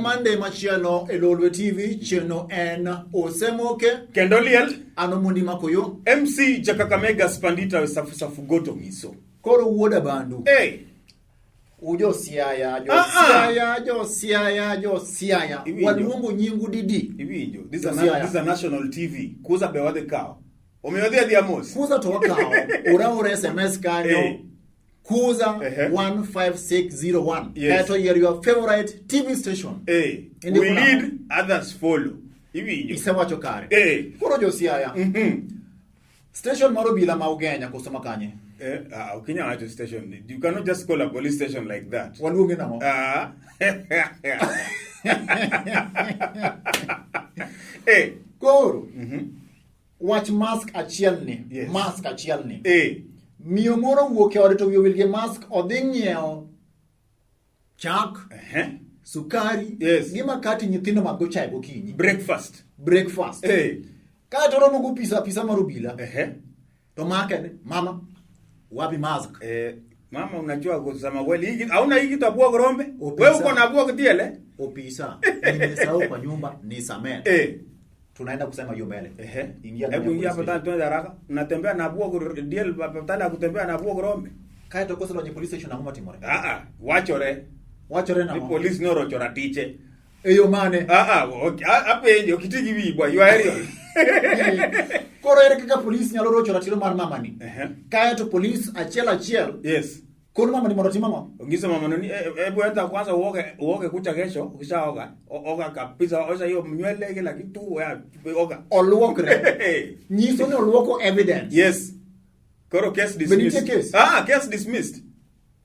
Monday machielo Elolwe TV cheno en Osemoke kendo liel Anomundi Makoyo MC Jakakamega Spandita safu goto miso koro wuoda bandu hey ujo siaya waluongo nyingu didi iwinjo this is a national TV kuza bewadhe kao omiodhi diamos kuza to wakao ora SMS kanyo Kuza 15601. Yes. You're your favorite TV station. We lead, others follow. Isewa chokare. Koro josiaya. Station marobila maugenya kusoma kanye. Kenya Auto station. You cannot just call a police station like that. Waluonge namo. Koro. Watch mask achiel ni. Yes. Mask achiel ni. Miyo moro wuok e ode to wiye wil gi mask odhi ng'iewo chak, sukari, gi makati nyithindo mag gochae gokinyi. Breakfast. Ka to romo go pisa marobila. To make mama wapi mask? Mama unajua kusema kweli hiki hauna hiki tabua gorombe? Wewe uko na bua kitiele? Opisa. Nimesahau kwa nyumba ni samee. Tunaenda kusema hiyo mbele. Ingia hapo tena tuende haraka. Unatembea na bua deal badala kutembea na bua gorombe. Kae to kosa kwenye police station na ngoma timore. Wachore na ni police no rochora tiche. Eyo mane. Okay. Apenje okitigi wibwa you are real. Koro ere kaka police nyalo rochora tiro mar mama ni. Kae to police achiel. Yes. Kono mama ni moroti mama. Ongisa mama ni enta kwanza uoge kucha kesho ukishaoga oga kabisa osha hiyo nywele kila kitu oga oluokre. Nyiso ni oluoko evidence. Yes. Koro case dismissed. Case dismissed.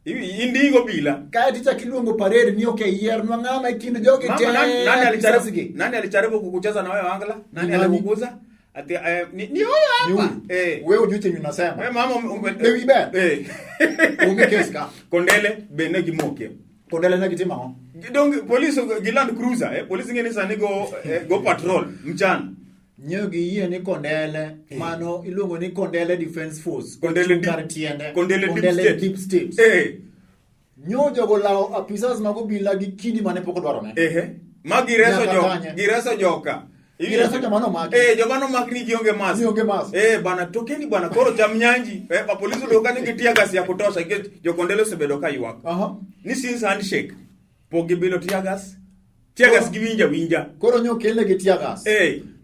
Indigo bila. Kaya ticha kiluongo parade ni yier ng'ama ikind jogi te. Nani alijaribu kukucheza na wewe angala? Nani alikukuza? Ati ni huyo hapa. Wewe ujuche unasema. Wewe mama Lewi be. Ungekeska. Kondele bene gimoke. Kondele na gitima ho. Donc police Giland Cruiser police ngeni sani go patrol mchana. Nyogi yie ni Kondele mano iluongo ni Kondele Defense Force. Kondele Deep State. Nyojo go lao apisas mago bila gi kidi mane poko dwarone. Gireso joka. Gireso jamano maki. Jamano maki ni gionge mas. Bana tokeni bana koro chamnyanji. Polisi dokani kitia gasi ya kutosha jo Kondele sebedoka yuwako. Ni since handshake. Pogi bilo tia gas giwinja. Koro nyo kele gi tia gas.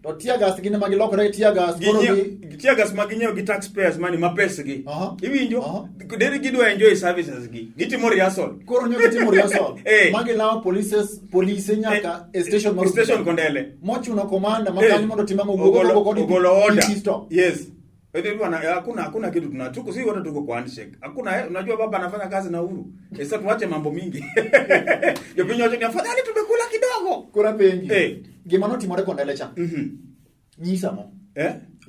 To tia gas gine magi lokore tia gas koro gi tia gas magi nyeo gi taxpayers money mapesa gi. Iwinjo. Deri gidwa enjoy services gi. Gitimo rehearsal. Koro nyo gitimo rehearsal. Magi lao police nyaka station maru. Station Kondele. Mochuno komanda makani mondo timango ugolo order. Yes. Hakuna kitu tunatuko si wote tuko kwa handshake. Hakuna unajua baba anafanya kazi na uhuru. Sasa tuache mambo mingi. Yopinyo yote ni afadhali tumekula kidogo. Kuna pengi. Gimano timore Kondele cha. Nyisa mo.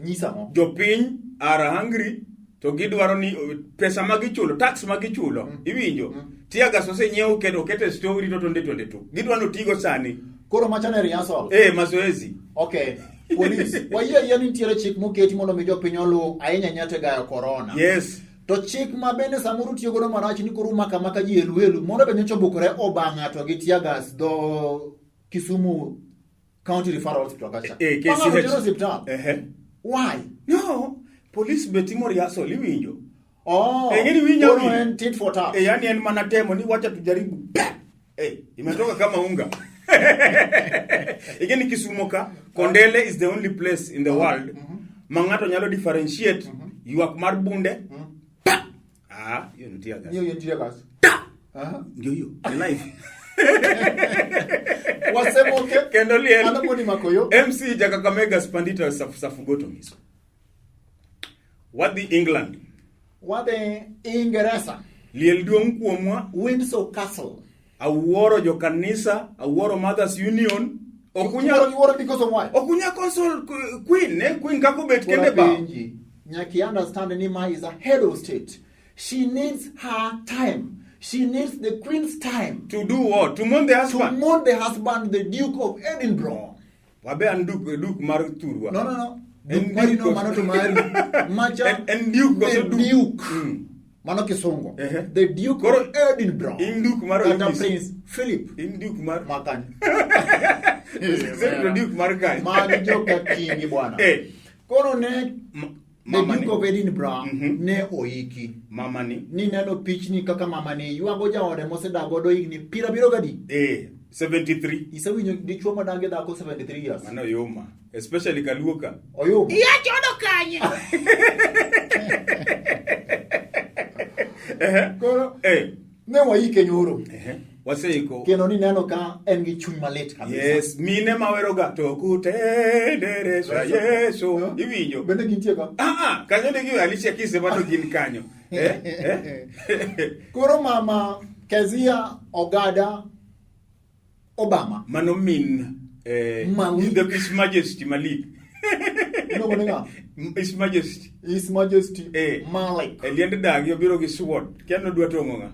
Nyisa mo. Jopiny are hungry to gidwaro ni pesa magichulo, tax magichulo. Iwinjo. Tiaga sose nyeo kendo kete story to 2022. Gidwaro tigo sani. Koro machane rehearsal. Mazoezi. Okay. Police. Waye yani ntiere chik moketi mondo mi jopiny olu ahinya nyate gayo corona. Yes. To chik mabende samuru tiyo godo marach ni koro maka ji elu mondo be nyocho bukore obanga to gi tia gas do Kisumu County Referral Hospital kacha. KCH. Why? No. Police betimo rehearsal iwinjo. Ngeni winyo ni en tit for tat. Yani en manatemo ni wacha tujaribu. Imetoka kama unga. Igeni Kisumoka, Kondele is the only place in the world mangato nyalo differentiate yuak mar bunde. Hiyo ni tia gas. Hiyo ni tia gas. Ndio hiyo. Life. Wasemoke kendo liel Anomundi Makoyo MC Jakakamega Spandita safu goto miso. Wadhi England. Wadhi Ingereza. Liel duong' kuomwa Windsor Castle. Awuoro jo kanisa, awuoro Mothers Union. Okunya because of why? Okunya console queen, queen kako bet kende ba. Nyaki understand ni ma is a head of state. She needs her time. She needs the queen's time. To do what? To mourn the husband? To mourn the husband, the Duke of Edinburgh. Wabe and Duke Maru Turwa. No. Duke Marino Manoto Mari. And Duke the Duke. mano kisungo. The Duke of Edinburgh. Induk mar Kata Prince Philip. Induk mar Makani. Sir Duke mar kan. Mani joka kingi bwana. Koro ne the Duke of Edinburgh ne oiki. Mama ni neno pichni kaka mama ni yuago jaode mosedago do igni pira biro gadi. 73. Isawinyo dichuo madange dhako 73 years. Mano yoma. Especially Kaluoka. Oyoma. Iya chodo kanye. Koro ne waike nyoro. Waseiko. Keno ni neno ka en gi chuny malit kabisa. Yes, mine mawero ga to kutendereswa Yesu. Iwinjo. Bende gintie ka? Kanyo ne gi Alicia Keys bado gin kanyo. Koro mama Kezia Ogada Obama. Mano min the His Majesty Malik. No bonenga. His Majesty. His Majesty Malik. Eliende dag yo biro gi sword. Keno dwa tongo nga.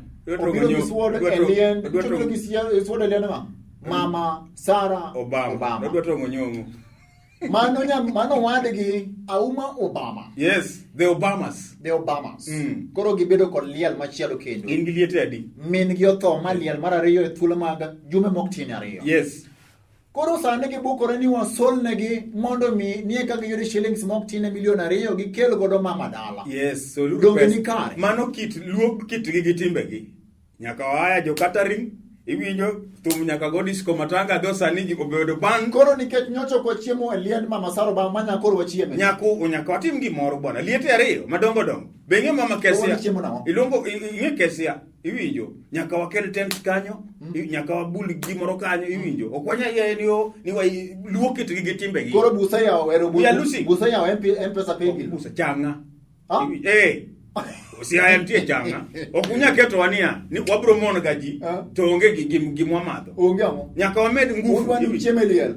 Mama Sarah Obama. Dwa tongo nyongo. Mano wadgi Auma Obama. Yes, the Obamas. The Obamas. Koro gibedo kod liel machielo kendo. In gi liete adi. Min gi otho ma liel mar ariyo e thuolo mag jume mok tin ariyo. Yes. Koro sane gibukore ni wasol negi mondo mi nie kaka yudi shillings mok tin milion ariyo gi kelo godo mama dala. Yes, so donge ni kare. Mano kit luok kit gi timbe gi. Nyaka waya jo catering iwinjo thum nyaka go disco matanga do sani gi obedo bang. Koro nikech nyocho ko chiemo e liend mama Saro ba manya koro wachieme. Nyaka watim gimoro bwana. Liete ariyo madongo dongo. Benge mama Kesia. Ilongo inge Kesia. Iwinjo nyaka wakel tent kanyo, nyaka wabul gimoro kanyo iwinjo. Okwanya ye ni wa luok kit gi timbe gi. Koro busa ya ero busa ya M-Pesa pegi. Busa changa. Si ayamtie changa. Okunya keto wania ni wabro mono gaji to onge gimwa madho. Onge amo. Nyaka wamed nguvu iwi chemeliel.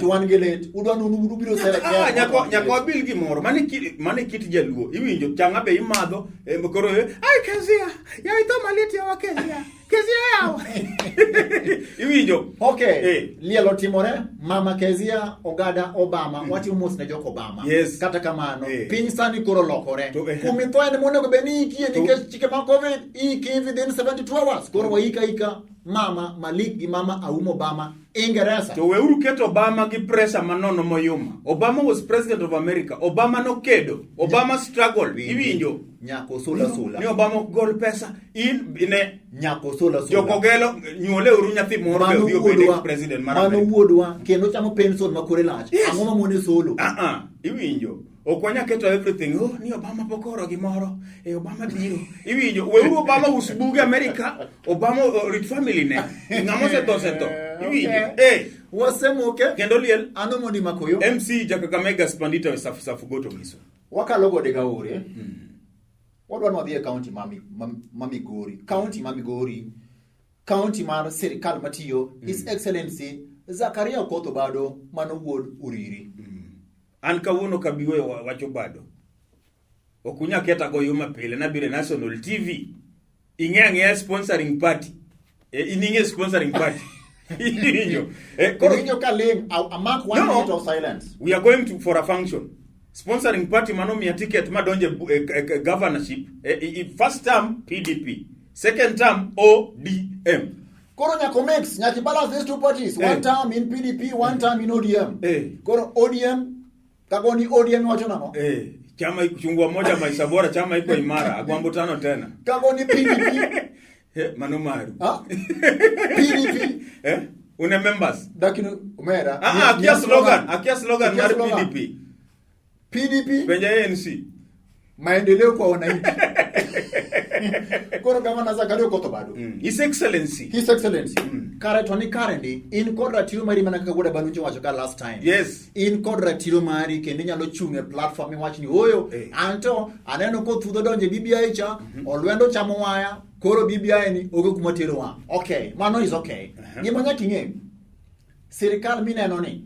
To wan gelet udwa nunu biro sele kya. Nyaka wabil gimoro. Mane kit jaluo. Iwinjo changa be imadho koro ai Kezia. Ya ito maliti ya Kezia. Kezia yao. Iwinjo. Okay. Lielo timore mama Kezia Ogada Obama wati umos na joko Obama. Yes. Kata kamano. Piny sani koro lokore. Kumito ene mone ko beni ikie nikech chike ma COVID iki within 72 hours. Koro waika mama Malik gi mama Auma Obama Ingereza. To weuru keto Obama gi pressure manono moyuma. Obama was president of America. Obama no kedo. Obama struggled. Iwinjo. Nyako sula. Ni Obama gol pesa ine nyako sula. Joko gelo nyole uru nyathi moro be odhi obedo president mar America. Mano wuodwa kendo chamo pension makore lach. Ang'o ma mone solo. Iwinjo. Okwanya keto everything. Ni Obama pokoro gimoro. Obama biro. Iwinjo. Weuru Obama usbuge America. Obama rich family ne. Ngamo seto. Iwinjo. Wasemoke. Kendo liel. Ano mondi makoyo. MC Jakakamega Spandita safu goto miso. Wakalo gode gaore. Wadwa no dhie county Migori. County Migori. County mar serikal matiyo. His Excellency Zakaria Okoth Obado mano wuod Uriri. An kawuono kabiwe wacho bado. Okunya keta go yuma pile na bile National TV. Ing'e sponsoring party. Ininge sponsoring party. Korinyo kaling a mark 1 minute of silence. We are going for a function. Sponsoring party mano mia ticket madonje governorship. First term PDP. Second term ODM. Koro nyako mix, nyaki balance these two parties. One term in PDP, one term in ODM. Koro ODM kagoni ODM wacho namo? Chama chungwa moja maisha bora, chama iko imara, agwambo tano tena. Kagoni PDP. Manu maru. PDP. Une members. Dakino umera. Akia slogan mari PDP. PDP. Benja ANC. Maendeleo kwa wananchi. Koro gavana Zakaria Okoth Obado. His Excellency. Kare toni karendi in kod ratiro mari mana kaka guda banuncho wacho ka last time. Yes. In kod ratiro mari kendo nyalo chunge platform iwach ni oyo anto aneno ko thudho donje BBI cha olwendo chamo waya koro BBI ni ogo kuma tero wa. Okay, mano is okay. Gima nyaki ng'e. Sirikal mineno ni.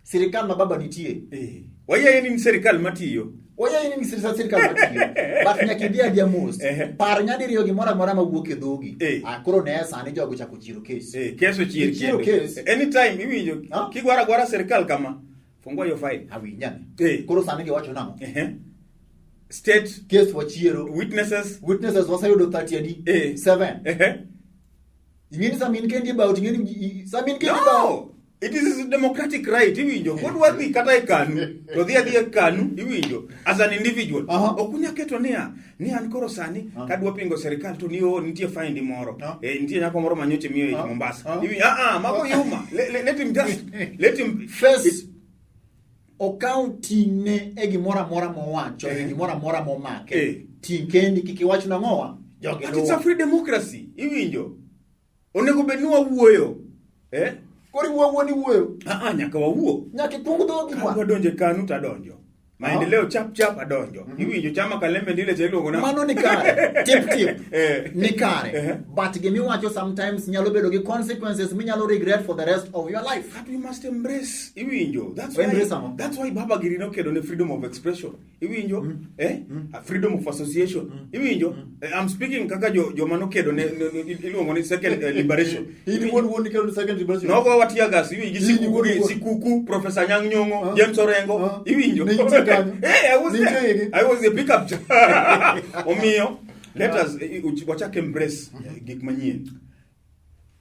Sirikal mababa nitie. Waya ni sirikal matiyo. Oya ini ni sirikal matiyo. But nyakidia dia most. Par nyadiriyo gimora mora mawuok e dhogi. Koro ne sani jogo chako chiro case. Keso chiro case. Anytime iwinjo kigwara sirikal kama fungua yo file. Awinyane. Koro sani giwacho nang'o? state case wachiero witnesses wasayudo 30 adi 7 ingeni samin kendi about ingeni samin kendi about it is a democratic right iwinjo pod wadhi kata e kanu to dhi kanu iwinjo as an individual okunya keto ni an koro sani kadwa pingo serikal to nitie fine moro nitie nyako moro manyoche miyo e Mombasa mago yuma let him first okautine e gimora mora mowacho e gimora mora momake tikendi kikiwacho na ngowa joge it's a free democracy iwinjo onego bedni wawuoyo kori wuoni wuoyo nyaka wawuo nyaka ikwong dhogi kwa donje kanu tadonjo maendeleo chap adonjo iwinjo chama kalembe ndile cheluongo na mano ni kare tip ni kare but gimi wacho sometimes nyalo bedo gi consequences minyalo regret for the rest of your life that we must embrace iwinjo that's why Baba Girino kedo ne freedom of expression iwinjo freedom of association iwinjo I'm speaking kaka jo mano kedo ne iluongo ni second liberation ini won kedo ne second liberation no go watia gas iwinjo sikuku Professor Nyang' Nyong'o James Orengo iwinjo I was a pickup omiyo let us wachak embrace gik manyien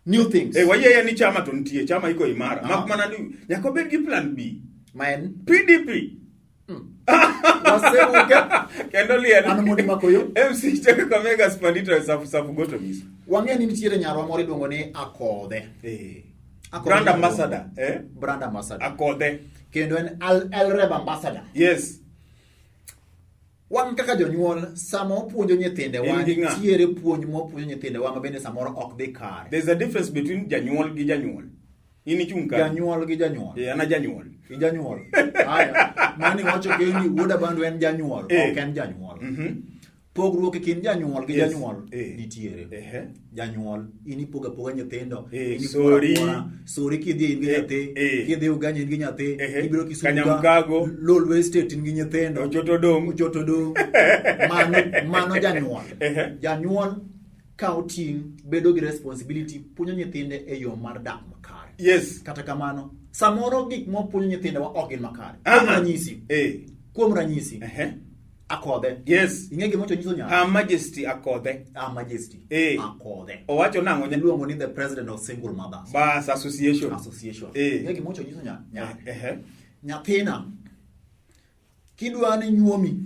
new things waye ni chama to nitie chama iko imara mak mana ni nyaka bed gi plan B man PDP kendo liel anamodi makoyo MC Cheke Kamega Spandito safu goto mis wange ni nitiere nyarwa moro iluongo ni Akodhe brand ambassador brand ambassador Akodhe kendo en Elreb ambassador yes wan kaka jonyuol sama opuonjo nyithinde wan tiere puonj mopuonjo nyithinde wan bende samoro ok dhi kare there's a difference between janyuol gi janyuol ini chunka janyuol gi janyuol ana janyuol gi janyuol haya mani wacho kendi wuoda bandu en janyuol ok en janyuol pogruok e kind janyuol gi janyuol nitiere janyuol ini poga nyithindo ini sori kidhi in gi nyathi kidhi uganya in gi nyathi ibiro kisuga Lolwe State in gi nyithindo ochoto dong mano janyuol ka oting bedo gi responsibility puonyo nyithinde e yo mar dak makare yes kata kamano samoro gik mopuonyo nyithinde wa ok gin makare kuom ranyisi Akodhe yes ing'e gima to nyiso nyaka Her Majesty Akodhe Akodhe owacho nango luongo ni the president of single mothers bas association ing'e gima to nyiso nyaka nyathina kidwa ni nyuomi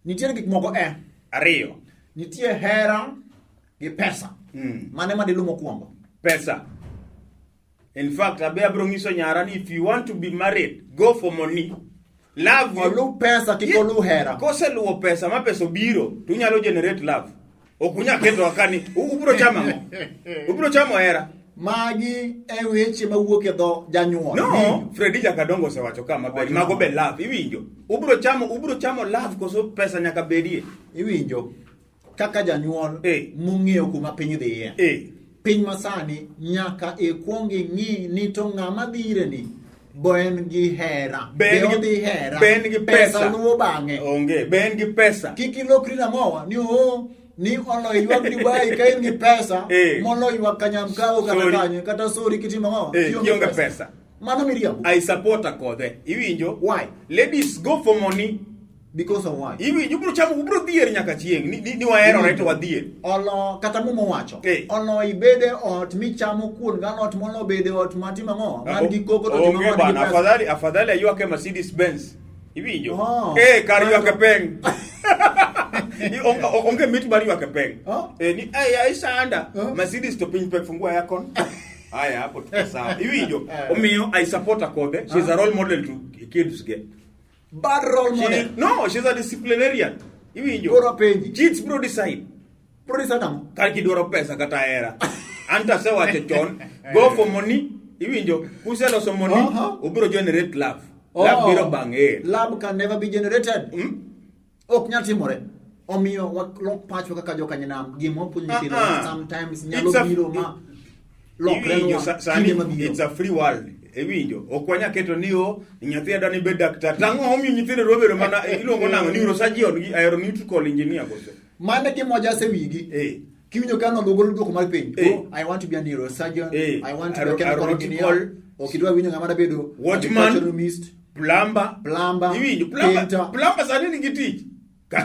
nitiere gik moko ariyo nitie hera gi pesa mane madilu mokwongo pesa in fact abro nyiso nyara ni if you want to be married go for money love olu pesa kiko lu hera kose luwo pesa ma pesa biro tu nyalo generate love okunya keto akani ubro chamo hera magi weche mawuok e dho janyuol no Freddy Jakadongo sewacho kama ber mago be love iwinjo ubro chamo love koso pesa nyaka bedie iwinjo kaka janyuol mung'eyo kuma piny dhiye piny masani nyaka ikuongi ng'i ni to ng'ama dhire ni ben gi hera ben gi pesa luwo bang'e onge ben gi pesa kikilokri na mowa ni olo ywak Dubai ka in gi pesa molo ywak Kanyamkago kata sori kitimo ngowa kionge pesa mano miriambo I support Akodhe iwinjo why ladies go for money because of why iwinjo ubro dhier nyaka chieng ni wahero reto wadhier olo kata mumo wacho olo ibede ot michamo kuon galot molo bede ot matimo ngowa man gi koko to timo ng'ama afadhali ayuake Mercedes Benz iwinjo kar yuake peng onge mit mar yuake peng ni ai sanda Mercedes to piny pek fungua yakon haya hapo sawa iwinjo omiyo I support Akodhe she's a role model to kids get bad role model no she's a disciplinarian iwinjo bro penji kids bro decide namo kar kidwaro pesa kata hera anta sewache chon go for money iwinjo kuseloso money ubro generate love love biro bang'e love can never be generated ok nyal timore omiyo lok pacho kaka joka nyanam gimo puonjo nyithindo sometimes nyalo biro ma it's a free world iwinjo okwanya keto niyo nyathi adani bed daktar tango omiyo nyithindo robedo mana iluongo nango neurosurgeon gi aeronautical engineer goso mane gimoja se wigi kiwinjo kano duoko mar piny I want to be a neurosurgeon I want to be a chemical engineer okidwa winjo ng'ama bedo watchman plumber, iwinjo painter. Plumber sani nigi tich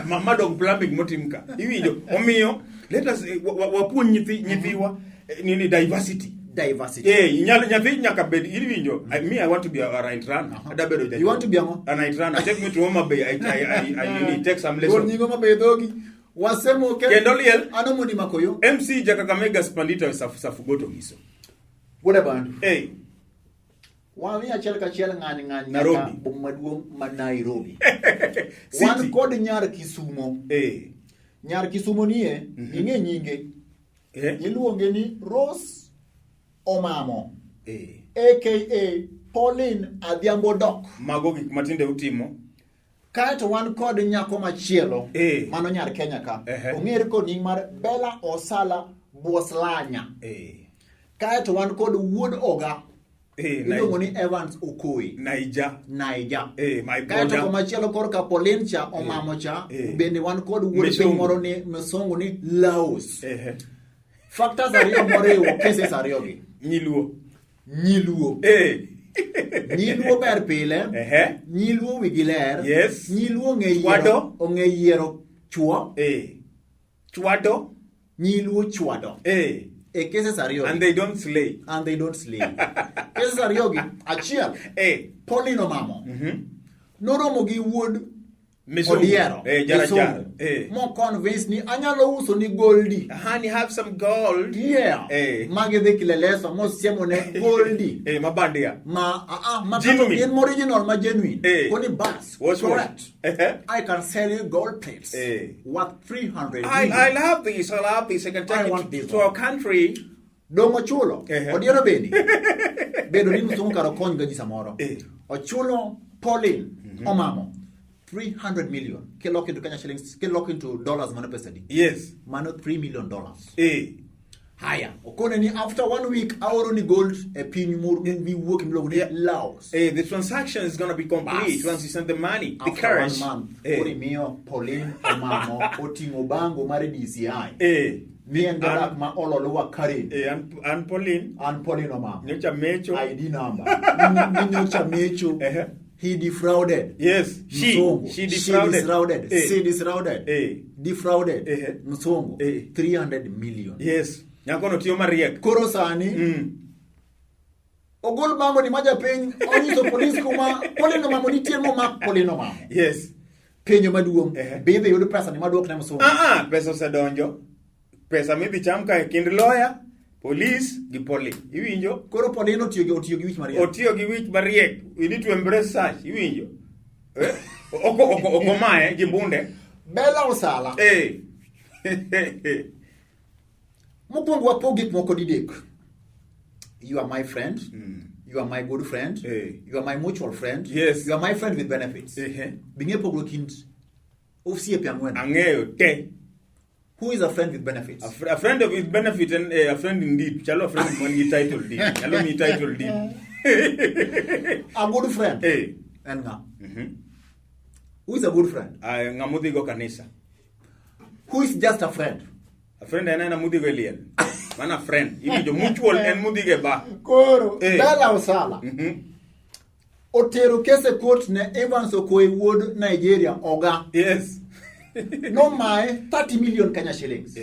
madog plumbing motimka iwinjo. Omiyo let us wapuonj nyithiwa nini diversity. Nyathi nyaka bed iwinjo. I want to be a right runner. Adabedo jaji. You want to be a right runner? Take me to Homa Bay. I take some lessons. Nyingo mabe dogi. Wasemo Kendo liel. Ano mudi makoyo. MC Jakakamega Spandita safugoto giso. What about? Hey. Wami achiel kachiel ng'any Nairobi. Maduong' ma Nairobi. Wan kod nyar Kisumo. Nyar Kisumo nie ing'e nyinge. Iluonge ni Rose Omamo. AKA Pauline Adhiambo Doc. Mago gik matinde utimo. Kaeto wan kod nyako machielo mano nyar Kenya ka. Ong'ere kod nying mar Bella Osala Buoslanya. Kaeto wan kod wuod Oga. Iluongo ni Evans Okoi. Naija. My brother. Kaeto komachielo korka Pauline cha Omamo cha. Bende wan kod wuod piny moro ni Mesongo ni Laos. Factors ariyo moriwo cases ariyo gi. Nyiluo. Nyiluo ber pile. Nyiluo wigi ler. Yes. Nyiluo ong'e yiero chuo. Chwado. Nyiluo chwado. Cases ariyo. And they don't slay. Cases ariyo gi. Achiel. Pauline Omamo. Noromo gi wuod Odiero. Jara. Mo convince ni anyalo uso ni Goldie. Honey, have some gold. Yeah. Magi dhi kileleso mo siemo ne Goldie. Mabandia. Genuine. In original ma genuine. Koni bas. Correct. I can sell you gold plates. Worth 300 I love this. I can take it to our country. Dongo chulo. Odiero beni. Bedo ni msungu karo kony gaji samoro. Ochulo Pauline Omamo. 300 million. Lock into Kenya shillings. Lock into dollars. Mano pesa di. Yes. Mano $3 million. Haya. Okone ni after 1 week, aoro ni gold pin mur we work in Laos. The transaction is gonna be complete once you send the money. The cash. 1 month. Kori mio Pauline Omamo otingo bango mare DCI. Mien gadak ma ololuwa Karin. And Pauline Omamo. Nyocha mecho. ID number. Nyocha mecho. He defrauded. Yes. She defrauded. Defrauded. Msongo. 300 million. Yes. Nyakono tiyo mariek. Koro sani. Ogol bango ni maja peny. Onyiso police kuma. Pauline Omamo ni tiemo mak Pauline Omamo. Yes. Penyo maduong. Bebe yudu pesa ni maduong na msongo. Pesa sedonjo. Pesa midhi chamka e kind lawyer. Police gi Pauline. Iwinjo? Koro Pauline otiyo gi wich mariek. Otiyo gi wich mariek. We need to embrace such. Iwinjo? Oko mae gi bunde. Bella Osala. Mokwongo wapo gik moko didek. You are my friend. You are my good friend. You are my mutual friend. Yes. You are my friend with benefits. Binge poglo kind ofisiepe ang'wen. Ang'eyo te. Who is a friend with benefits? A friend with benefit and a friend indeed. Chalo a friend when you title deed. Chalo me title deed. A good friend. And nga. Who is a good friend? Nga mudigo kanisa. Who is just a friend? A friend na mudigo alien. Man a friend. Iwijo mutual and mudige ba. Koro. Bella Osala. Otero kese court ne Evans Okoi wuod Nigeria Oga. Yes. No mae 30 million Kenya shillings.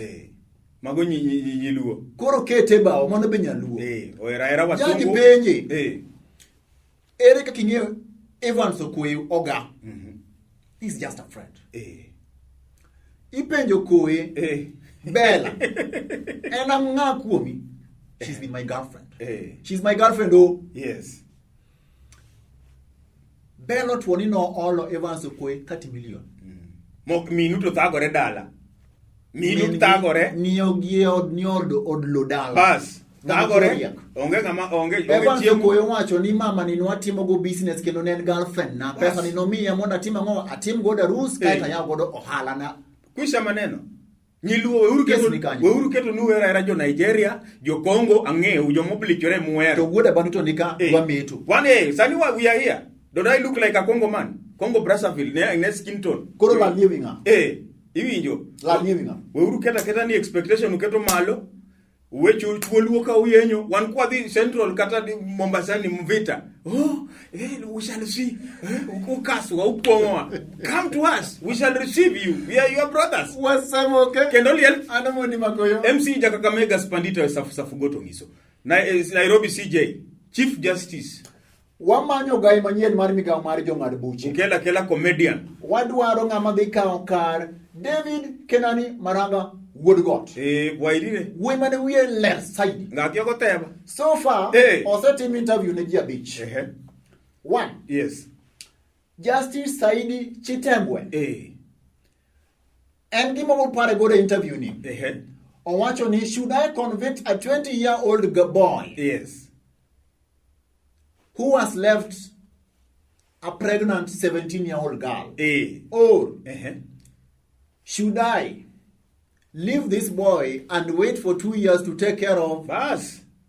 Mago nyiluo. Koro kete bao mono be nyaluo. Era wasungu. Jaji penje. Ere kaka ing'eyo Evans Okoi Oga. He's just a friend. Ipenjo Okoi. Bella. And I'm nga kuomi. She's been my girlfriend. She's my girlfriend oh. Yes. Bella tuoni no olo Evans Okoi 30 million. Minuto thagore dala. Minuto thagore. Niyogie od lodala. Bas. Thagore. Onge Evans Okoi wacho ni mama ni nwatimo go business kendo ne girlfriend na pesa ni nomiya mondo atima ngo atim go darus kaita ya godo ohala na. Kwisha maneno. Nyiluo weuru keto nuwera era jo Nigeria, jo Congo ang'eyo, jo moblichore muwera. To wuoda banito nika wa metu. Sani we are here. Don't I look like a Congo man? Congo Brazzaville, ne skin tone. Koro la liewinga. Iwinjo. La liewinga. Weuru keta ni expectation uketo malo. we chuoluo ka uyenyo wan kwa the central kata di Mombasa ni mvita we shall see ukaswa upongoa come to us, we shall receive you, we are your brothers. Wasemoke Kendoliel Anamoni Makoyo MC Jakakamega Spandita Safugoto Ngiso Nairobi CJ Chief Justice wamanyo gai manyien mar migawo mar jong'ad buche kela comedian wadwaro ng'ama dhi kawo kar David Kenani Maraga Woodgot wairire women we ler saidi ngakyo teba so far osetim interview ne ji abich. One, yes, Justice Saidi Chitembwe and gimo pare go interview ni owacho ni should I convict a 20-year-old boy yes who has left a pregnant 17-year-old girl or should I leave this boy and wait for 2 years to take care of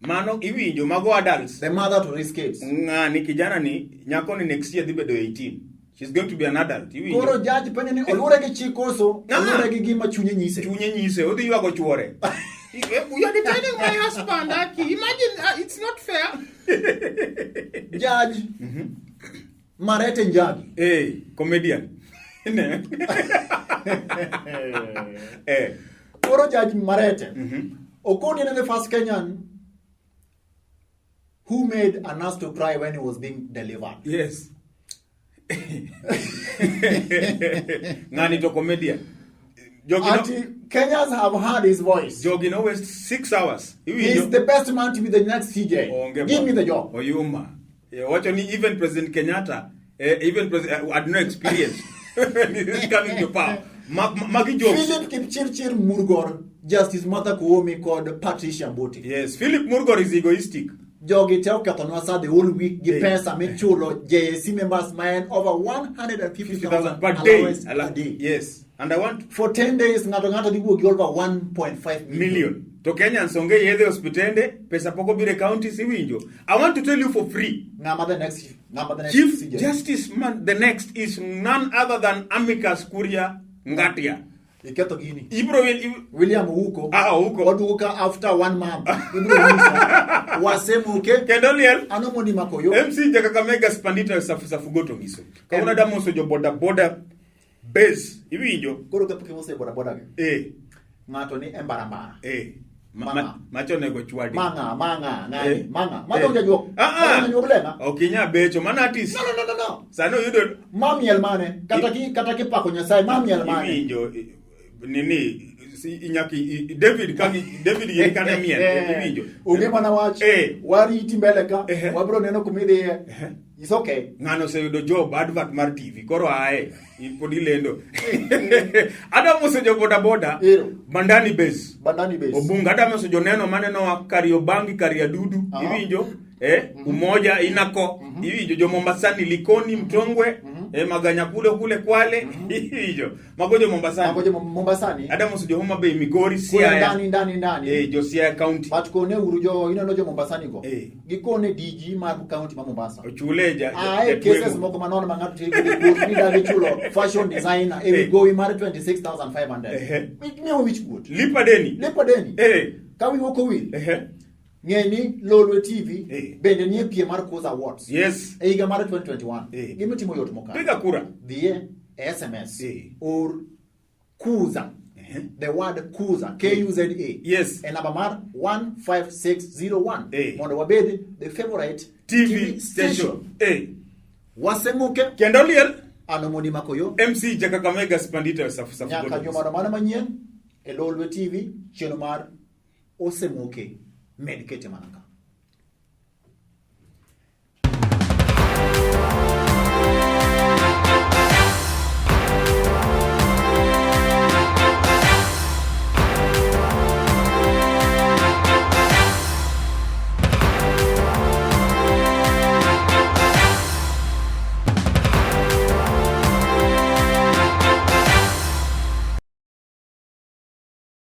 mano iwinjo mago adults the mother to raise kids? Ngani kijana ni nyako ni next year dhibedo 18, she's going to be an adult. Iwinjo koro judge penye ni olure gi chikoso olure gi gima chunye nyise odhi yuago chuore. You are defending my husband, Aki. Imagine, it's not fair. Judge Marete Njagi comedian koro Judge Marete Okoni is the first Kenyan who made a nurse to cry when he was being delivered. Yes. Ngani to comedian. Kenyans have heard his voice. Jogging always 6 hours. He's the best man to be the next CJ. Give me the job. Oyuma. Watch only even President Kenyatta, even President had no experience when he's coming to power. Magi jokes. Philip Kipchirchir Murgor, Justice Martha Koome called Patricia Mboti. Yes, Philip Murgor is egoistic. Jogi tell Katonwasa the whole week, Gipesa, Mechulo, JSC members mine over 150,000 per day. Yes. And I want for 10 days ngato di bugi over 1.5 million. To Kenyans songe yethe hospitende pesa poko bire county siwinjo. I want to tell you for free. Number the next Chief CJ. Justice man the next is none other than Amicus Kuria Ngatia. Iketo gini. William Uko. Uko. Oduka after 1 month. Wasemuke. Kendoliel. Anomoni Makoyo. MC Jakakamega Spandita Safugoto Ngiso. Kauna damoso jo boda base. Iwinjo. Koro kapuke mose boda. Ngato ni embarambara. Macho nego chwadi. Manga. Madonja jo. Okinya becho manatis. No. Sano yudo. Mamiel mane. Kataki pako nyasai mamiel mane. Iwinjo nini inyaki David yekane mien iwinjo. Uge mana wach. Wari iti mbeleka. Wabro neno kumidi. It's okay. Ngano se yudo job advert mar TV. Koro ae. Ipodi lendo. Adamu se jo boda. Bandani base. Obunga adamu se jo neno maneno Kariobangi Kariadudu. Iwinjo. Umoja inako. Iwinjo jo Mombasani Likoni Mtongwe. Maganya kule Kwale. Iwinjo. Magojo Mombasani. Adamu se jo Homa Bay Migori Siaya. Ndani. Jo Siaya County. Patukone urujo ino jo Mombasani go. Gikone DG mar county ma Mombasa. Chuleja. Cases moko manono mangatu tiri ni dali chulo fashion designer go we marry 26,500. Which good. Lipa deni. Kawi woko will. Ngeni Lolwe TV bende ni pie mar Kuza Awards. Yes. Eiga mar 2021. Gimi timo yot moka. Piga kura. The SMS or Kuza. The word Kuza, K-U-Z-A. Yes. And number mar 15601. Mondo wabedi the favorite TV station. Wasemuke. Kendoliel. Anomoni Makoyo. MC Jakakamega Spandita Safugoto. Nyaka jomano manyien. Lolwe TV. Chieno mar Osemuke. Medikete manaka.